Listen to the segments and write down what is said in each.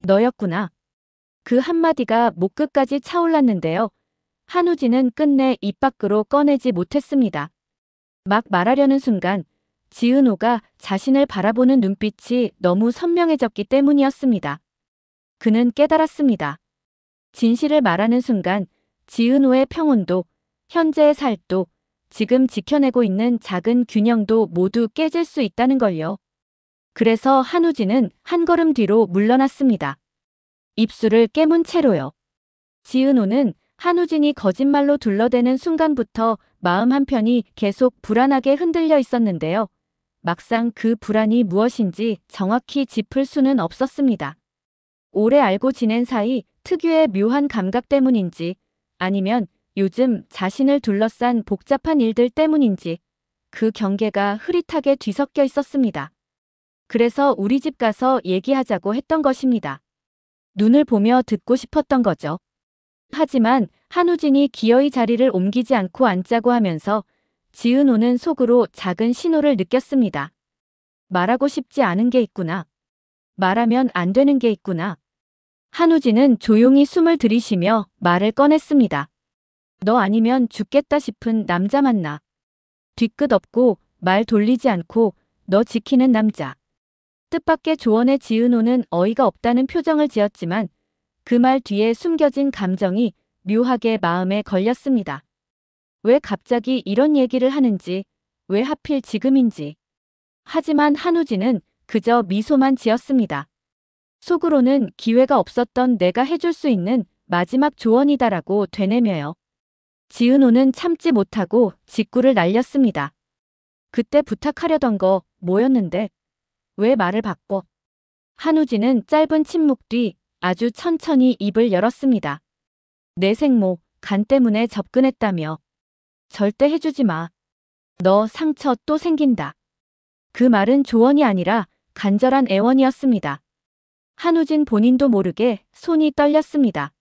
너였구나. 그 한마디가 목 끝까지 차올랐는데요. 한우진은 끝내 입 밖으로 꺼내지 못했습니다. 막 말하려는 순간 지은호가 자신을 바라보는 눈빛이 너무 선명해졌기 때문이었습니다. 그는 깨달았습니다. 진실을 말하는 순간 지은호의 평온도, 현재의 살도, 지금 지켜내고 있는 작은 균형도 모두 깨질 수 있다는 걸요. 그래서 한우진은 한 걸음 뒤로 물러났습니다. 입술을 깨문 채로요. 지은호는 한우진이 거짓말로 둘러대는 순간부터 마음 한편이 계속 불안하게 흔들려 있었는데요. 막상 그 불안이 무엇인지 정확히 짚을 수는 없었습니다. 오래 알고 지낸 사이 특유의 묘한 감각 때문인지, 아니면 요즘 자신을 둘러싼 복잡한 일들 때문인지 그 경계가 흐릿하게 뒤섞여 있었습니다. 그래서 우리 집 가서 얘기하자고 했던 것입니다. 눈을 보며 듣고 싶었던 거죠. 하지만 한우진이 기어이 자리를 옮기지 않고 앉자고 하면서 지은호는 속으로 작은 신호를 느꼈습니다. 말하고 싶지 않은 게 있구나. 말하면 안 되는 게 있구나. 한우진은 조용히 숨을 들이쉬며 말을 꺼냈습니다. 너 아니면 죽겠다 싶은 남자 만나. 뒤끝 없고 말 돌리지 않고 너 지키는 남자. 뜻밖의 조언에 지은호는 어이가 없다는 표정을 지었지만 그 말 뒤에 숨겨진 감정이 묘하게 마음에 걸렸습니다. 왜 갑자기 이런 얘기를 하는지, 왜 하필 지금인지. 하지만 한우진은 그저 미소만 지었습니다. 속으로는 기회가 없었던 내가 해줄 수 있는 마지막 조언이다라고 되뇌며요. 지은호는 참지 못하고 직구를 날렸습니다. 그때 부탁하려던 거 뭐였는데? 왜 말을 바꿔? 한우진은 짧은 침묵 뒤 아주 천천히 입을 열었습니다. 내 생모, 간 때문에 접근했다며. 절대 해주지 마. 너 상처 또 생긴다. 그 말은 조언이 아니라 간절한 애원이었습니다. 한우진 본인도 모르게 손이 떨렸습니다.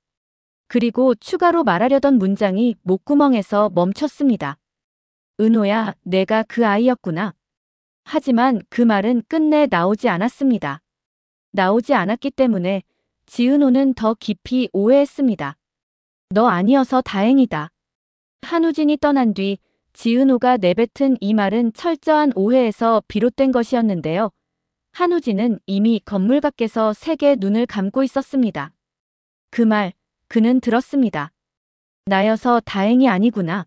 그리고 추가로 말하려던 문장이 목구멍에서 멈췄습니다. 은호야, 내가 그 아이였구나. 하지만 그 말은 끝내 나오지 않았습니다. 나오지 않았기 때문에 지은호는 더 깊이 오해했습니다. 너 아니어서 다행이다. 한우진이 떠난 뒤 지은호가 내뱉은 이 말은 철저한 오해에서 비롯된 것이었는데요. 한우진은 이미 건물 밖에서 세게 눈을 감고 있었습니다. 그 말, 그는 들었습니다. 나여서 다행이 아니구나.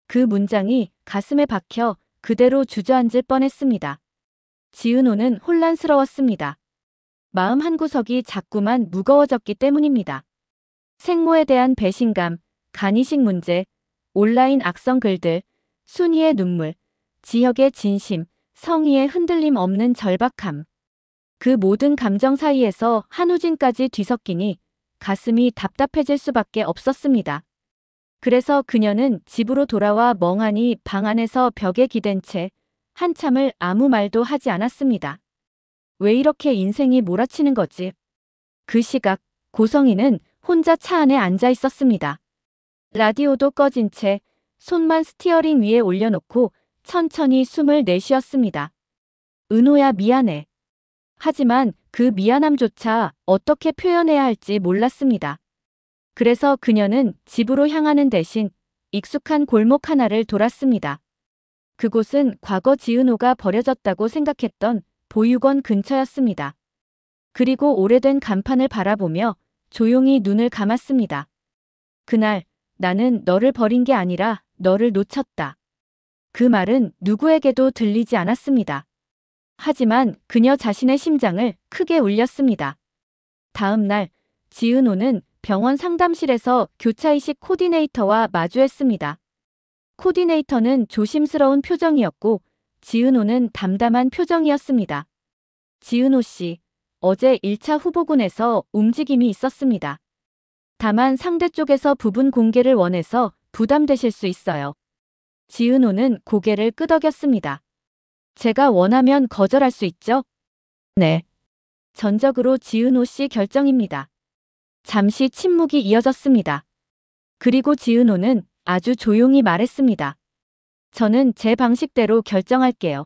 그 문장이 가슴에 박혀 그대로 주저앉을 뻔했습니다. 지은호는 혼란스러웠습니다. 마음 한구석이 자꾸만 무거워졌기 때문입니다. 생모에 대한 배신감, 간이식 문제, 온라인 악성 글들, 순이의 눈물, 지혁의 진심, 성희의 흔들림 없는 절박함. 그 모든 감정 사이에서 한우진까지 뒤섞이니 가슴이 답답해질 수밖에 없었습니다. 그래서 그녀는 집으로 돌아와 멍하니 방 안에서 벽에 기댄 채 한참을 아무 말도 하지 않았습니다. 왜 이렇게 인생이 몰아치는 거지? 그 시각 고성이는 혼자 차 안에 앉아 있었습니다. 라디오도 꺼진 채 손만 스티어링 위에 올려놓고 천천히 숨을 내쉬었습니다. 은호야, 미안해. 하지만 그 미안함조차 어떻게 표현해야 할지 몰랐습니다. 그래서 그녀는 집으로 향하는 대신 익숙한 골목 하나를 돌았습니다. 그곳은 과거 지은호가 버려졌다고 생각했던 보육원 근처였습니다. 그리고 오래된 간판을 바라보며 조용히 눈을 감았습니다. 그날 나는 너를 버린 게 아니라 너를 놓쳤다. 그 말은 누구에게도 들리지 않았습니다. 하지만 그녀 자신의 심장을 크게 울렸습니다. 다음 날 지은호는 병원 상담실에서 교차이식 코디네이터와 마주했습니다. 코디네이터는 조심스러운 표정이었고 지은호는 담담한 표정이었습니다. 지은호 씨, 어제 1차 후보군에서 움직임이 있었습니다. 다만 상대 쪽에서 부분 공개를 원해서 부담되실 수 있어요. 지은호는 고개를 끄덕였습니다. 제가 원하면 거절할 수 있죠? 네. 전적으로 지은호 씨 결정입니다. 잠시 침묵이 이어졌습니다. 그리고 지은호는 아주 조용히 말했습니다. 저는 제 방식대로 결정할게요.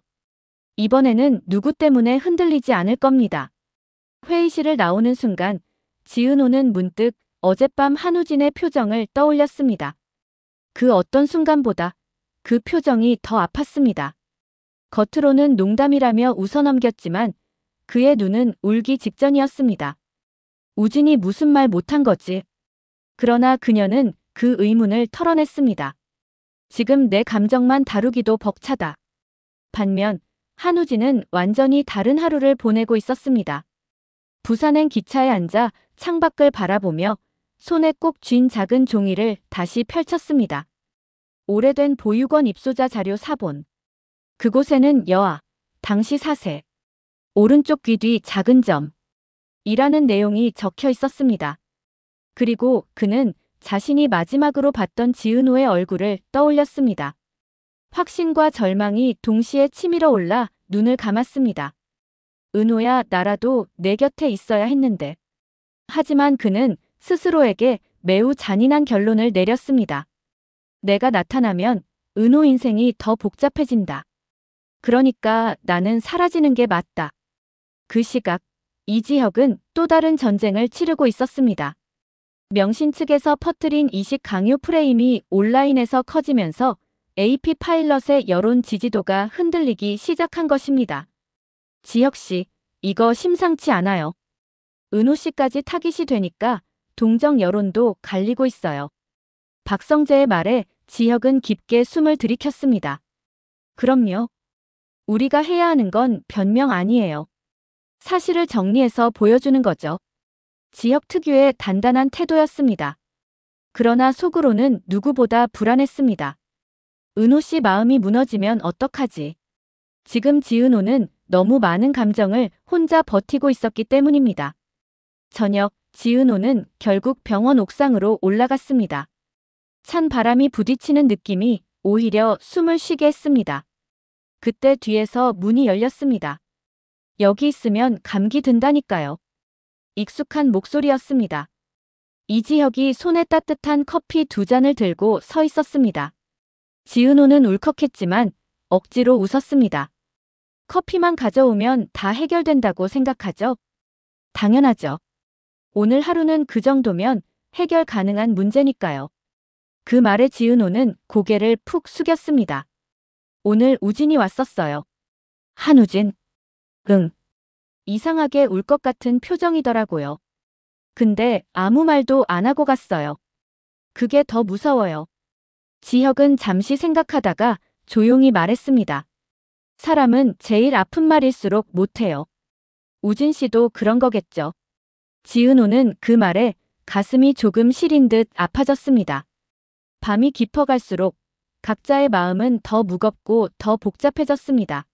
이번에는 누구 때문에 흔들리지 않을 겁니다. 회의실을 나오는 순간 지은호는 문득 어젯밤 한우진의 표정을 떠올렸습니다. 그 어떤 순간보다 그 표정이 더 아팠습니다. 겉으로는 농담이라며 웃어넘겼지만 그의 눈은 울기 직전이었습니다. 우진이 무슨 말 못한 거지? 그러나 그녀는 그 의문을 털어냈습니다. 지금 내 감정만 다루기도 벅차다. 반면 한우진은 완전히 다른 하루를 보내고 있었습니다. 부산행 기차에 앉아 창밖을 바라보며 손에 꼭 쥔 작은 종이를 다시 펼쳤습니다. 오래된 보육원 입소자 자료 사본. 그곳에는 여아, 당시 사세, 오른쪽 귀 뒤 작은 점 이라는 내용이 적혀 있었습니다. 그리고 그는 자신이 마지막으로 봤던 지은호의 얼굴을 떠올렸습니다. 확신과 절망이 동시에 치밀어 올라 눈을 감았습니다. 은호야, 나라도 내 곁에 있어야 했는데. 하지만 그는 스스로에게 매우 잔인한 결론을 내렸습니다. 내가 나타나면 은호 인생이 더 복잡해진다. 그러니까 나는 사라지는 게 맞다. 그 시각, 이지혁은 또 다른 전쟁을 치르고 있었습니다. 명신 측에서 퍼뜨린 이식 강요 프레임이 온라인에서 커지면서 AP 파일럿의 여론 지지도가 흔들리기 시작한 것입니다. 지혁 씨, 이거 심상치 않아요. 은호 씨까지 타깃이 되니까 동정 여론도 갈리고 있어요. 박성재의 말에 지혁은 깊게 숨을 들이켰습니다. 그럼요. 우리가 해야 하는 건 변명 아니에요. 사실을 정리해서 보여주는 거죠. 지혁 특유의 단단한 태도였습니다. 그러나 속으로는 누구보다 불안했습니다. 은호 씨 마음이 무너지면 어떡하지? 지금 지은호는 너무 많은 감정을 혼자 버티고 있었기 때문입니다. 저녁, 지은호는 결국 병원 옥상으로 올라갔습니다. 찬 바람이 부딪히는 느낌이 오히려 숨을 쉬게 했습니다. 그때 뒤에서 문이 열렸습니다. 여기 있으면 감기 든다니까요. 익숙한 목소리였습니다. 이지혁이 손에 따뜻한 커피 2잔을 들고 서 있었습니다. 지은호는 울컥했지만 억지로 웃었습니다. 커피만 가져오면 다 해결된다고 생각하죠? 당연하죠. 오늘 하루는 그 정도면 해결 가능한 문제니까요. 그 말에 지은호는 고개를 푹 숙였습니다. 오늘 우진이 왔었어요. 한우진? 응. 이상하게 울 것 같은 표정이더라고요. 근데 아무 말도 안 하고 갔어요. 그게 더 무서워요. 지혁은 잠시 생각하다가 조용히 말했습니다. 사람은 제일 아픈 말일수록 못해요. 우진 씨도 그런 거겠죠. 지은호는 그 말에 가슴이 조금 시린 듯 아파졌습니다. 밤이 깊어갈수록 각자의 마음은 더 무겁고 더 복잡해졌습니다.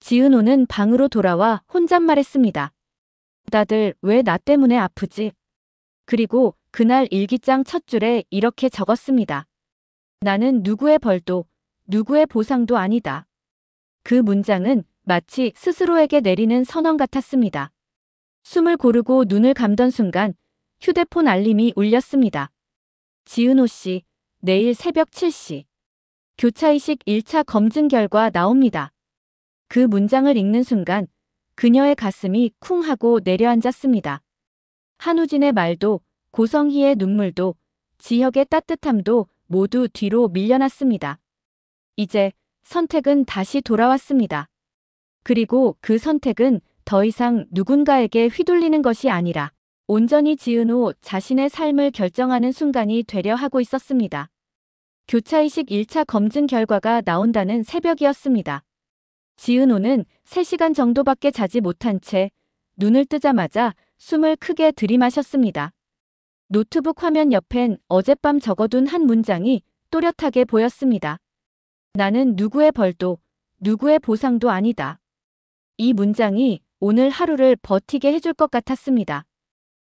지은호는 방으로 돌아와 혼잣말했습니다. 다들 왜 나 때문에 아프지? 그리고 그날 일기장 첫 줄에 이렇게 적었습니다. 나는 누구의 벌도 누구의 보상도 아니다. 그 문장은 마치 스스로에게 내리는 선언 같았습니다. 숨을 고르고 눈을 감던 순간 휴대폰 알림이 울렸습니다. 지은호 씨, 내일 새벽 7시. 교차이식 1차 검진 결과 나옵니다. 그 문장을 읽는 순간 그녀의 가슴이 쿵 하고 내려앉았습니다. 한우진의 말도 고성희의 눈물도 지혁의 따뜻함도 모두 뒤로 밀려났습니다. 이제 선택은 다시 돌아왔습니다. 그리고 그 선택은 더 이상 누군가에게 휘둘리는 것이 아니라 온전히 지은호 자신의 삶을 결정하는 순간이 되려 하고 있었습니다. 교차이식 1차 검진 결과가 나온다는 새벽이었습니다. 지은호는 3시간 정도밖에 자지 못한 채 눈을 뜨자마자 숨을 크게 들이마셨습니다. 노트북 화면 옆엔 어젯밤 적어둔 한 문장이 또렷하게 보였습니다. 나는 누구의 벌도 누구의 보상도 아니다. 이 문장이 오늘 하루를 버티게 해줄 것 같았습니다.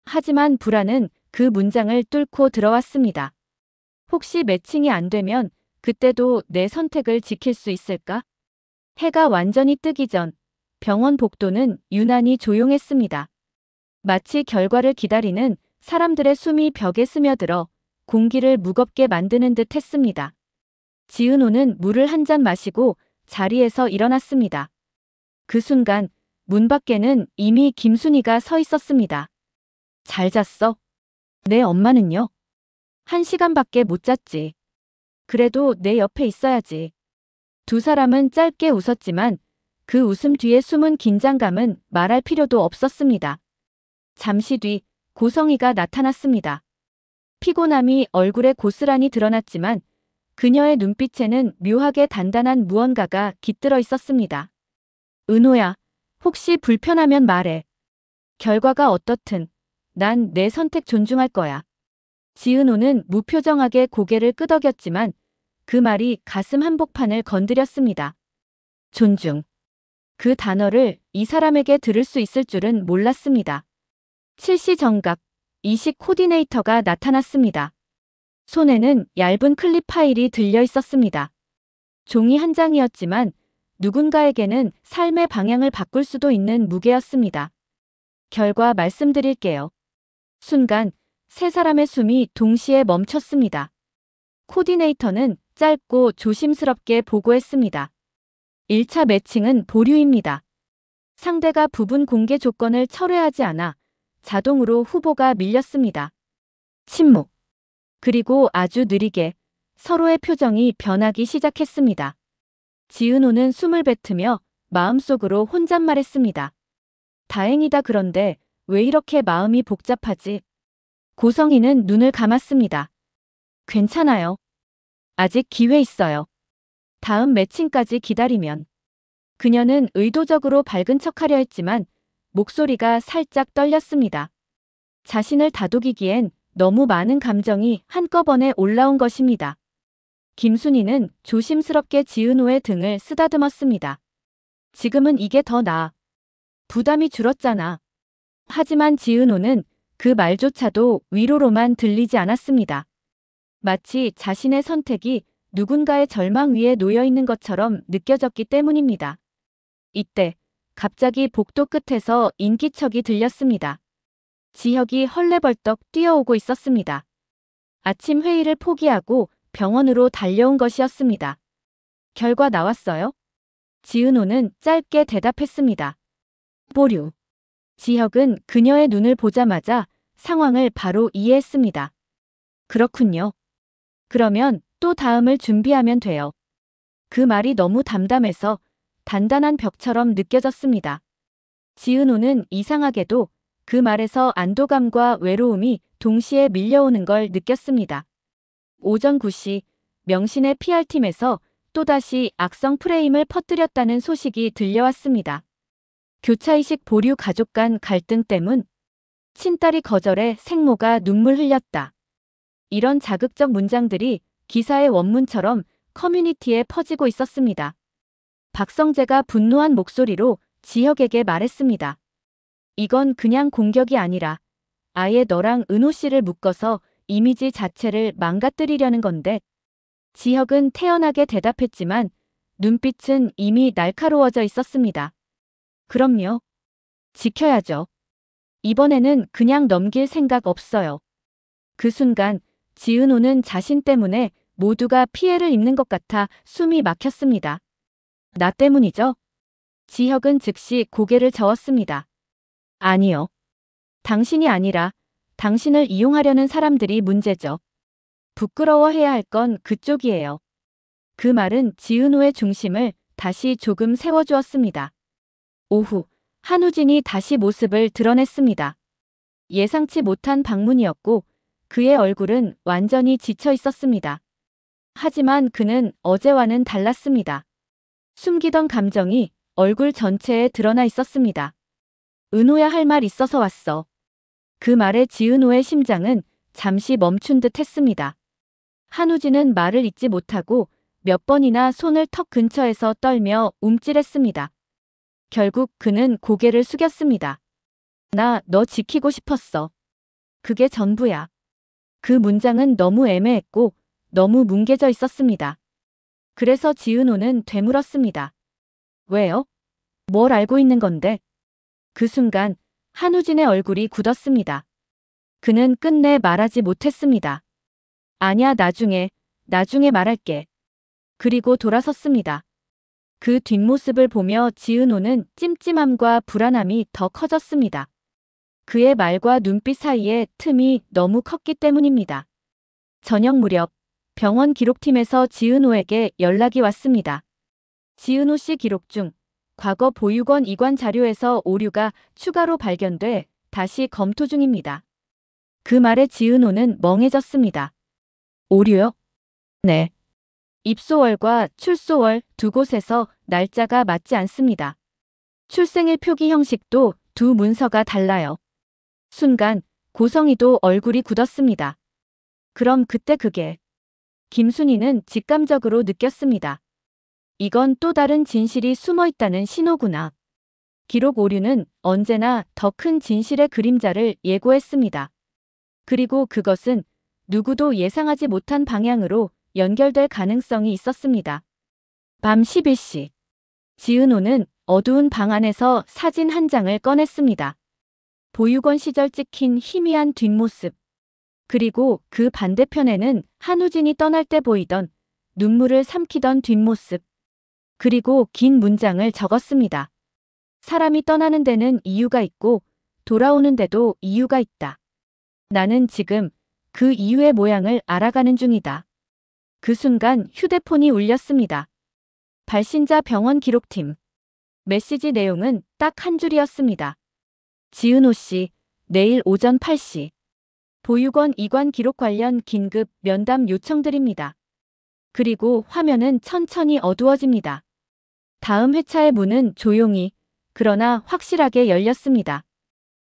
하지만 불안은 그 문장을 뚫고 들어왔습니다. 혹시 매칭이 안 되면 그때도 내 선택을 지킬 수 있을까? 해가 완전히 뜨기 전 병원 복도는 유난히 조용했습니다. 마치 결과를 기다리는 사람들의 숨이 벽에 스며들어 공기를 무겁게 만드는 듯 했습니다. 지은호는 물을 한 잔 마시고 자리에서 일어났습니다. 그 순간 문 밖에는 이미 김순이가 서 있었습니다. 잘 잤어? 내 엄마는요? 1시간밖에 못 잤지. 그래도 내 옆에 있어야지. 두 사람은 짧게 웃었지만 그 웃음 뒤에 숨은 긴장감은 말할 필요도 없었습니다. 잠시 뒤 고성이가 나타났습니다. 피곤함이 얼굴에 고스란히 드러났지만 그녀의 눈빛에는 묘하게 단단한 무언가가 깃들어 있었습니다. 은호야, 혹시 불편하면 말해. 결과가 어떻든 난 내 선택 존중할 거야. 지은호는 무표정하게 고개를 끄덕였지만 그 말이 가슴 한복판을 건드렸습니다. 존중. 그 단어를 이 사람에게 들을 수 있을 줄은 몰랐습니다. 7시 정각, 이식 코디네이터가 나타났습니다. 손에는 얇은 클립 파일이 들려 있었습니다. 종이 한 장이었지만 누군가에게는 삶의 방향을 바꿀 수도 있는 무게였습니다. 결과 말씀드릴게요. 순간 세 사람의 숨이 동시에 멈췄습니다. 코디네이터는 짧고 조심스럽게 보고했습니다. 1차 매칭은 보류입니다. 상대가 부분 공개 조건을 철회하지 않아 자동으로 후보가 밀렸습니다. 침묵. 그리고 아주 느리게 서로의 표정이 변하기 시작했습니다. 지은호는 숨을 뱉으며 마음속으로 혼잣말했습니다. 다행이다. 그런데 왜 이렇게 마음이 복잡하지? 고성이는 눈을 감았습니다. 괜찮아요. 아직 기회 있어요. 다음 매칭까지 기다리면. 그녀는 의도적으로 밝은 척하려 했지만 목소리가 살짝 떨렸습니다. 자신을 다독이기엔 너무 많은 감정이 한꺼번에 올라온 것입니다. 김순이는 조심스럽게 지은호의 등을 쓰다듬었습니다. 지금은 이게 더 나아. 부담이 줄었잖아. 하지만 지은호는 그 말조차도 위로로만 들리지 않았습니다. 마치 자신의 선택이 누군가의 절망 위에 놓여 있는 것처럼 느껴졌기 때문입니다. 이때 갑자기 복도 끝에서 인기척이 들렸습니다. 지혁이 헐레벌떡 뛰어오고 있었습니다. 아침 회의를 포기하고 병원으로 달려온 것이었습니다. 결과 나왔어요? 지은호는 짧게 대답했습니다. 보류. 지혁은 그녀의 눈을 보자마자 상황을 바로 이해했습니다. 그렇군요. 그러면 또 다음을 준비하면 돼요. 그 말이 너무 담담해서 단단한 벽처럼 느껴졌습니다. 지은호는 이상하게도 그 말에서 안도감과 외로움이 동시에 밀려오는 걸 느꼈습니다. 오전 9시 명신의 PR팀에서 또다시 악성 프레임을 퍼뜨렸다는 소식이 들려왔습니다. 교차이식 보류 가족 간 갈등 때문 친딸이 거절해 생모가 눈물 흘렸다. 이런 자극적 문장들이 기사의 원문처럼 커뮤니티에 퍼지고 있었습니다. 박성재가 분노한 목소리로 지혁에게 말했습니다. 이건 그냥 공격이 아니라 아예 너랑 은호 씨를 묶어서 이미지 자체를 망가뜨리려는 건데. 지혁은 태연하게 대답했지만 눈빛은 이미 날카로워져 있었습니다. 그럼요. 지켜야죠. 이번에는 그냥 넘길 생각 없어요. 그 순간 지은호는 자신 때문에 모두가 피해를 입는 것 같아 숨이 막혔습니다. 나 때문이죠? 지혁은 즉시 고개를 저었습니다. 아니요. 당신이 아니라 당신을 이용하려는 사람들이 문제죠. 부끄러워해야 할 건 그쪽이에요. 그 말은 지은호의 중심을 다시 조금 세워주었습니다. 오후, 한우진이 다시 모습을 드러냈습니다. 예상치 못한 방문이었고 그의 얼굴은 완전히 지쳐 있었습니다. 하지만 그는 어제와는 달랐습니다. 숨기던 감정이 얼굴 전체에 드러나 있었습니다. 은호야, 할 말 있어서 왔어. 그 말에 지은호의 심장은 잠시 멈춘 듯 했습니다. 한우진은 말을 잇지 못하고 몇 번이나 손을 턱 근처에서 떨며 움찔했습니다. 결국 그는 고개를 숙였습니다. 나 너 지키고 싶었어. 그게 전부야. 그 문장은 너무 애매했고 너무 뭉개져 있었습니다. 그래서 지은호는 되물었습니다. 왜요? 뭘 알고 있는 건데? 그 순간 한우진의 얼굴이 굳었습니다. 그는 끝내 말하지 못했습니다. 아냐, 나중에 말할게. 그리고 돌아섰습니다. 그 뒷모습을 보며 지은호는 찜찜함과 불안함이 더 커졌습니다. 그의 말과 눈빛 사이에 틈이 너무 컸기 때문입니다. 저녁 무렵 병원 기록팀에서 지은호에게 연락이 왔습니다. 지은호 씨 기록 중 과거 보육원 이관 자료에서 오류가 추가로 발견돼 다시 검토 중입니다. 그 말에 지은호는 멍해졌습니다. 오류요? 네. 입소월과 출소월 두 곳에서 날짜가 맞지 않습니다. 출생일 표기 형식도 두 문서가 달라요. 순간 고성이도 얼굴이 굳었습니다. 그럼 그때 그게 김순희는 직감적으로 느꼈습니다. 이건 또 다른 진실이 숨어 있다는 신호구나. 기록 오류는 언제나 더 큰 진실의 그림자를 예고했습니다. 그리고 그것은 누구도 예상하지 못한 방향으로 연결될 가능성이 있었습니다. 밤 11시. 지은호는 어두운 방 안에서 사진 한 장을 꺼냈습니다. 보육원 시절 찍힌 희미한 뒷모습. 그리고 그 반대편에는 한우진이 떠날 때 보이던 눈물을 삼키던 뒷모습. 그리고 긴 문장을 적었습니다. 사람이 떠나는 데는 이유가 있고 돌아오는 데도 이유가 있다. 나는 지금 그 이유의 모양을 알아가는 중이다. 그 순간 휴대폰이 울렸습니다. 발신자 병원 기록팀. 메시지 내용은 딱 한 줄이었습니다. 지은호 씨, 내일 오전 8시. 보육원 이관 기록 관련 긴급 면담 요청드립니다. 그리고 화면은 천천히 어두워집니다. 다음 회차의 문은 조용히, 그러나 확실하게 열렸습니다.